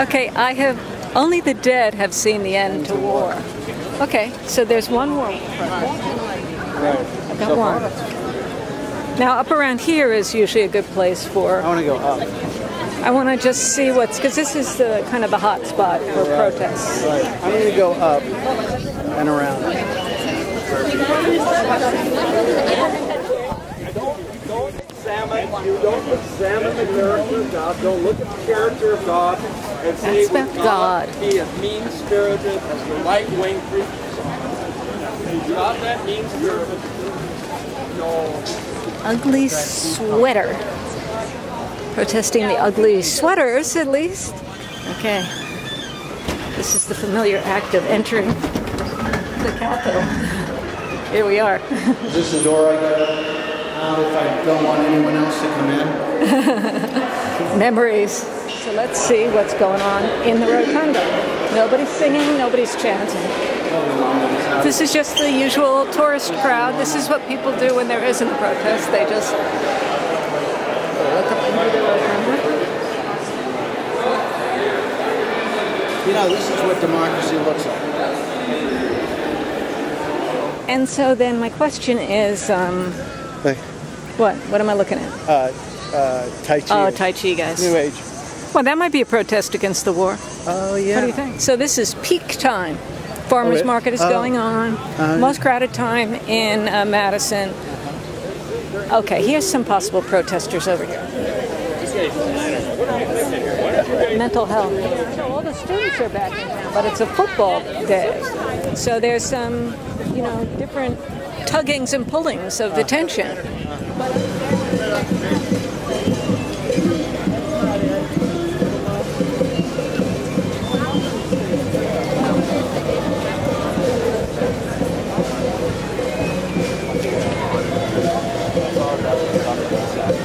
Okay, only the dead have seen the end to war. Okay, so there's one war. I've got one. Now, up around here is usually a good place for... I want to go up. I want to just see what's... Because this is the kind of the hot spot for protests. Right. I'm going to go up and around. You don't examine the character of God. Don't look at the character of God and say about God. He is mean-spirited as the right-wing preachers are. He's not that mean-spirited. No. Ugly sweater. Protesting the ugly sweaters, at least. Okay. This is the familiar act of entering the Capitol. Here we are. Is this the door I go out if I don't want anyone else to come in? Memories. So let's see what's going on in the rotunda. Nobody's singing, nobody's chanting. This is just the usual tourist crowd. This is what people do when there isn't a protest. They just look up into the rotunda. You know, this is what democracy looks like. And so then my question is, what? What am I looking at? Tai Chi. Oh, Tai Chi, guys. New Age. Well, that might be a protest against the war. Oh, yeah. What do you think? So this is peak time. Farmers market is going on. Most crowded time in Madison. Okay, here's some possible protesters over here. Mental health. So all the students are back in town, but it's a football day. So there's some, different tuggings and pullings of attention.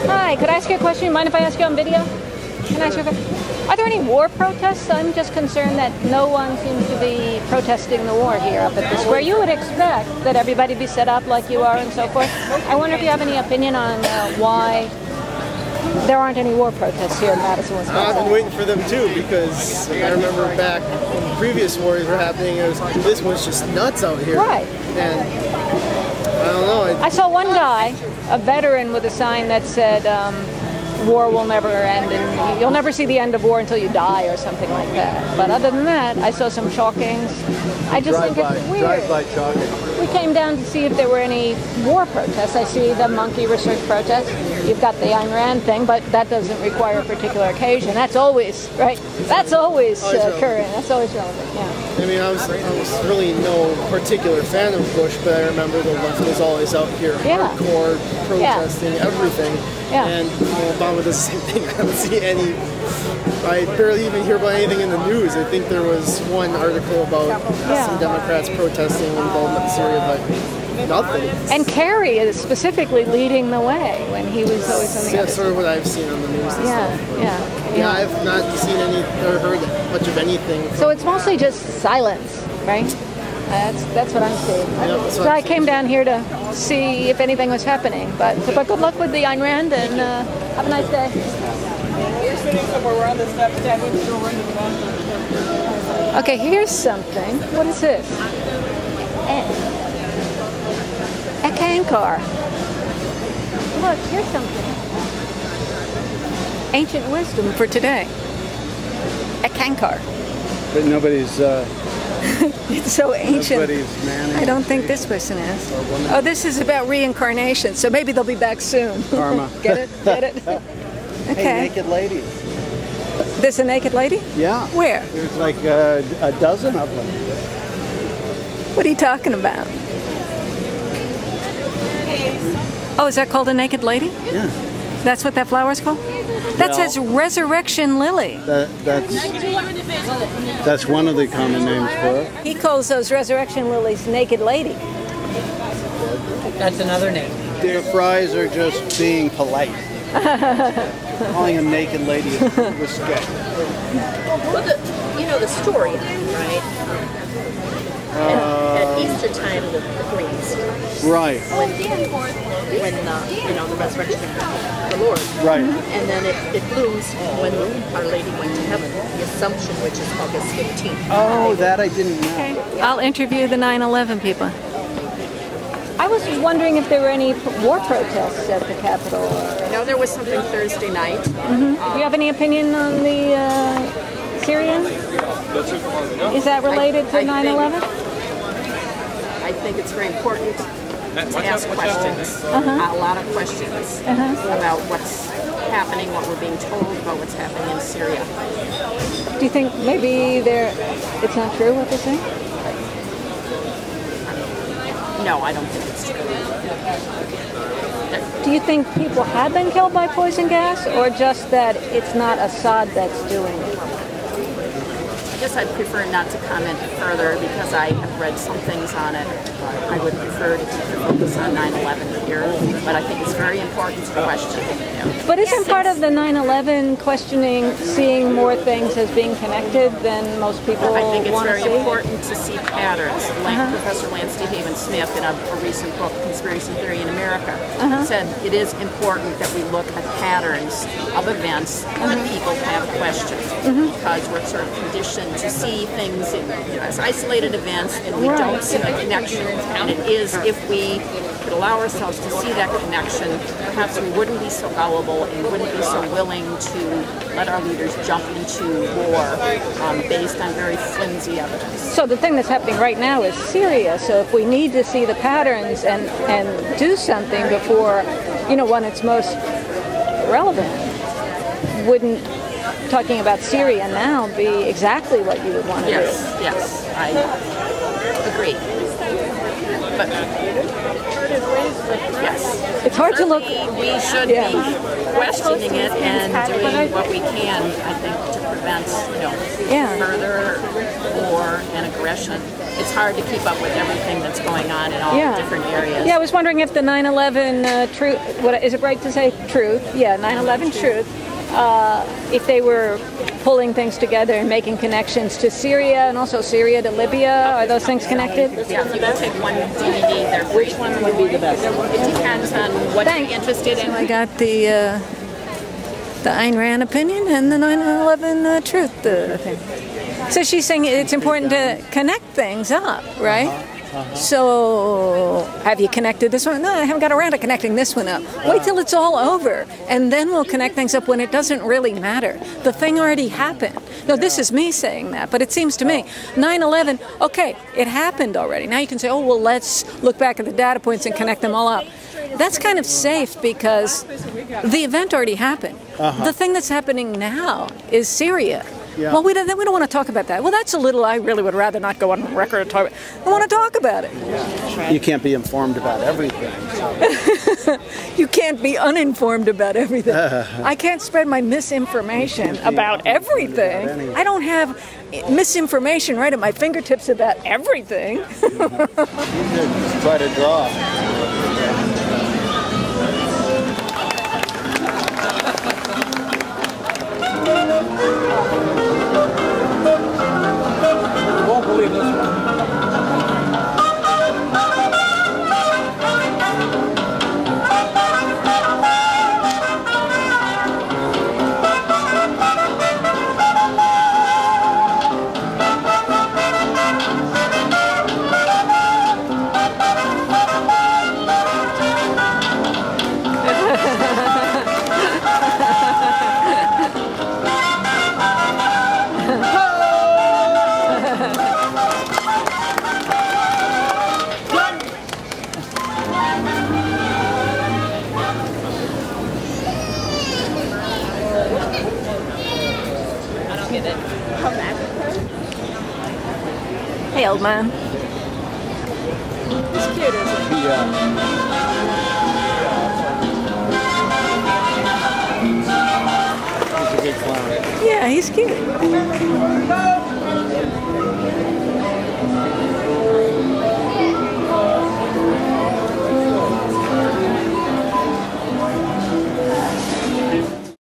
Hi, could I ask you a question? Mind if I ask you on video? Can I ask you a question? Are there any war protests? I'm just concerned that no one seems to be protesting the war here up at the square. You would expect that everybody be set up like you are and so forth. I wonder if you have any opinion on why there aren't any war protests here in Madison, Wisconsin. I've been waiting for them too, because I remember back when previous wars were happening, this was just nuts out here. Right. And I don't know. I saw one guy, a veteran, with a sign that said, war will never end, and you'll never see the end of war until you die, or something like that. But other than that, I saw some chalkings. I just think it's weird. Drive-by chalking. We came down to see if there were any war protests. I see the monkey research protest. You've got the Ayn Rand thing, but that doesn't require a particular occasion. That's always, right? That's always current. That's always relevant, yeah. I mean, I was really no particular fan of Bush, but I remember the left was always out here, hardcore, protesting everything. Yeah. And Obama does the same thing. I don't see any. I barely even hear about anything in the news. I think there was one article about some Democrats protesting involvement in Syria, but nothing. And Kerry is specifically leading the way when he was always on the other That's sort of what I've seen on the news. And stuff. Yeah, I've not seen any or heard much of anything. So it's mostly just silence, right? That's what I'm seeing. So I came down here to see if anything was happening. But good luck with the Ayn Rand, and have a nice day. We're sitting somewhere, we're on the steps, standing still running around. Okay, here's something. What is this? A Kankar. Look, here's something. Ancient wisdom for today. A Kankar. But nobody's... It's so ancient. I don't think this person is. Oh, this is about reincarnation, so maybe they'll be back soon. Karma. Get it? Get it? Okay. Hey, naked ladies. This a naked lady? Yeah. Where? There's like a dozen of them. What are you talking about? Oh, is that called a naked lady? Yeah. That's what that flower's called? That says resurrection lily. That's one of the common names for it. He calls those resurrection lilies naked lady. That's another name. The fries are just being polite. Calling a naked lady is respect. Well, the story, right? At Easter time, the Greeks. Right. When the resurrection of the Lord. Right. And then it blooms when Our Lady went to heaven. Assumption, which is August 15th. Oh, that I didn't know. Okay. I'll interview the 9/11 people. I was wondering if there were any war protests at the Capitol. No, there was something Thursday night. Do you have any opinion on the Syrian? Is that related to 9/11? I think it's very important to ask questions, a lot of questions about what's happening, what we're being told about what's happening in Syria. Do you think maybe it's not true what they're saying? No, I don't think it's true. Do you think people have been killed by poison gas, or just that it's not Assad that's doing it? I guess I'd prefer not to comment further because I have read some things on it. I would prefer to focus on 9/11 here, but I think it's very important to question. But isn't part of the 9/11 questioning seeing more things as being connected than most people want to see? I think it's very important to see patterns. Professor Lance DeHaven Smith, in a recent book, Conspiracy Theory in America, said it is important that we look at patterns of events that people have questions, because we're sort of conditioned to see things as isolated events and we don't see the connection. And it is, if we could allow ourselves to see that connection, perhaps we wouldn't be so gullible and wouldn't be so willing to let our leaders jump into war based on very flimsy evidence. So the thing that's happening right now is Syria. So if we need to see the patterns and do something before, when it's most relevant, wouldn't talking about Syria now be exactly what you would want to do? Yes, I agree. But yes, it's hard to look. We should be questioning it and doing what we can, I think, to prevent, further war and aggression. It's hard to keep up with everything that's going on in all different areas. Yeah, I was wondering if the 9/11 truth. What is it right to say? Truth. Yeah, 9/11 truth. If they were pulling things together and making connections to Syria and also Syria to Libya, are those things connected? Yeah, if you can take one DVD, they're free. Which one would be the best? It depends on what you're interested in. So I got the Ayn Rand opinion and the 9/11 truth thing. So she's saying it's important to connect things up, right? So, have you connected this one? No, I haven't got around to connecting this one up. Wait till it's all over, and then we'll connect things up when it doesn't really matter. The thing already happened. No, this is me saying that, but it seems to me, 9/11, okay, it happened already. Now you can say, oh, well, let's look back at the data points and connect them all up. That's kind of safe because the event already happened. The thing that's happening now is Syria. Yeah. Well, we don't want to talk about that. Well, that's a little, I really would rather not go on record and talk about it. I want to talk about it. You can't be informed about everything. So. You can't be uninformed about everything. I can't spread my misinformation about everything. I don't have misinformation right at my fingertips about everything. You could try to draw. Won't believe this one. Hey, old man. It's cute, isn't it? Yeah. He's a good clown. Yeah, he's cute.